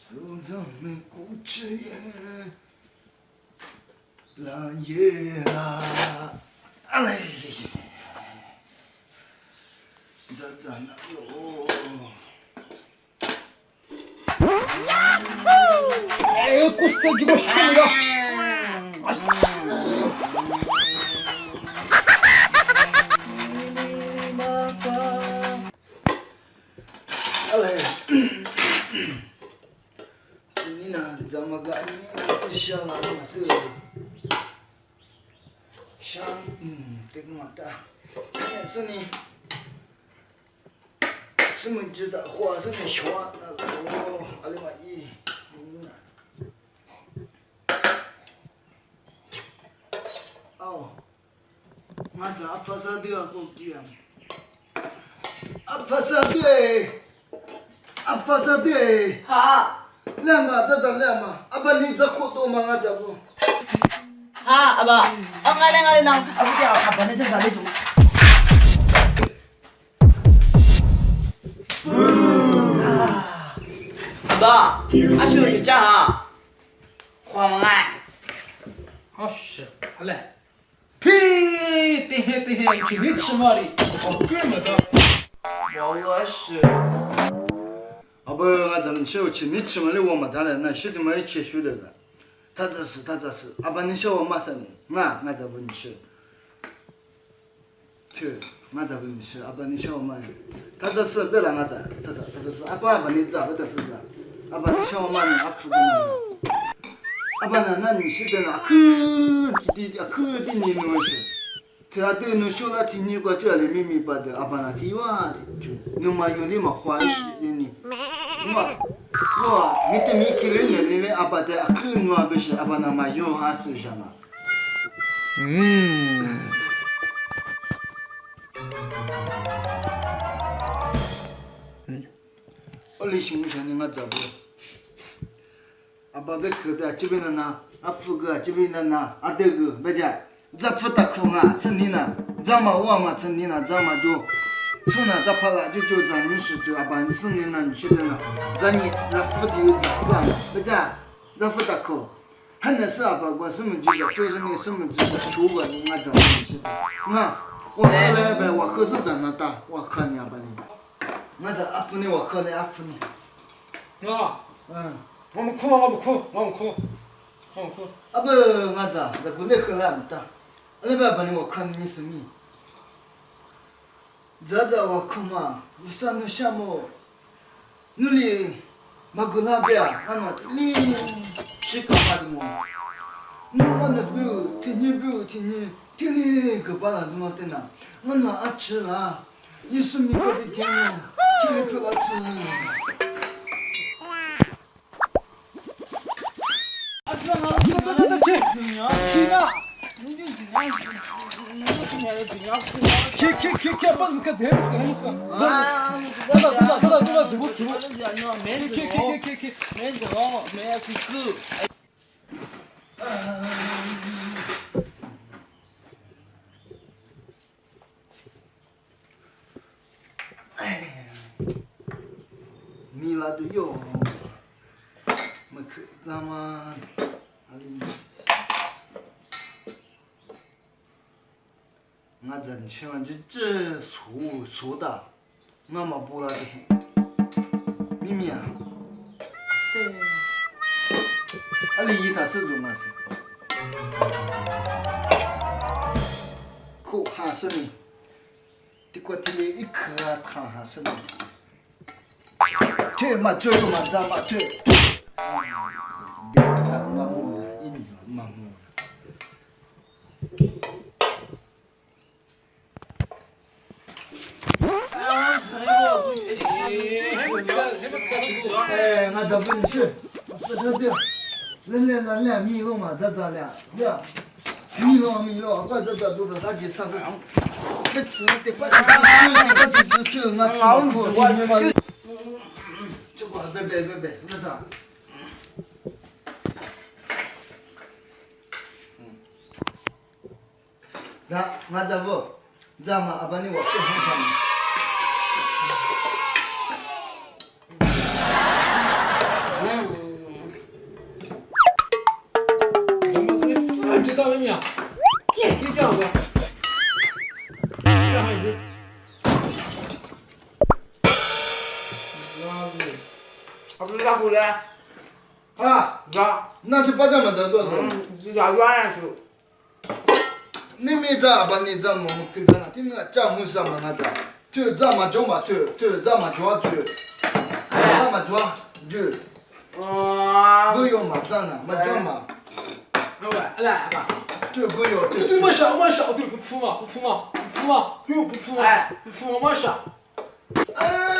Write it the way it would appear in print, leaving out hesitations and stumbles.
手掌没骨质也，啦耶啦，啊嘞，这咋了哟？哎，กูสเต็กกูชิม了。Siang lah masa siang tengok mata sini semenjak tak kuat sini syawat oh alimah i oh ngajar apa sahaja aku diam apa sahaja ha 亮嘛，这咋亮嘛？阿爸，你这活动嘛，我这不。啊，阿爸，俺来啷，阿不叫阿爸，你这咋的做？阿爸，阿叔你讲啊，花么爱？好是，好嘞。呸！等下，听你吃嘛的，我干么的？我是。阿不，俺咱们小去，你吃嘛的我们他来，那兄弟们一起学的个，他这是，阿爸你小我马上的，俺这不你吃，去，俺这不你吃，阿爸你小我嘛的，他这是别让俺这，他是，阿爸你咋不得是个，阿爸你小我嘛的，阿父的嘛，阿爸那你是的那可的你弄是。他对侬小了听你个叫来秘密把的，阿爸那听话的，侬嘛用的嘛欢喜的呢。我没得没去了年的阿爸的，可我不是阿爸那嘛有哈思想嘛。我理想想的我咋不？阿爸别去的，这边的呢，阿父个这边的呢，阿德个别家。这不打空啊，真的呢，咱们我们真的呢，咱们就从那这跑了，就咱你是对阿爸你是呢，你晓得呢，咱你这不的有咋嘛，不咋，这不打空，还那是阿爸我什么记得，就是你什么记得，说过你俺怎么记得，我可来呗，我可是在那打，我可你阿爸你，俺这阿父呢，我可来阿父呢，我们哭，我们哭。阿不，俺这这过来可来不打。那边把你我看你什么？这我看嘛，你上那项目，那里马古那边，俺那里是干嘛的么？那俺那不天天个把那怎么的呢？俺那爱吃啦，你什么个的天么？天天不爱吃。Ke, bas muka deh muka. Tada, zebuk. Ke. Mila tu yo, mak zaman,俺这吃完就这熟的，俺们不了的，咪咪啊，阿里伊他是种啊是，苦哈是呢，这个天里一颗糖哈是呢，对嘛最嘛咱嘛对，别看麻木了，一年麻木了。哎，俺这不你去，这，来，米肉嘛，这俩，米肉，我这都是咱去上这，别吃的，别吃，俺吃苦，你嘛，这个别，那啥，那俺这不，咱们阿爸你我不好上。不是咋回来？啊，咋？那就把咱们的多多。这叫远处。你没咋把你咋么跟他那听那咋么什么那咋？就咋么做嘛就咋么做就，咋么做就。不用嘛咋呢？嘛做嘛。来吧。就不用就。对，没事，对，不服嘛，对，不服嘛，不服嘛，没事。哎。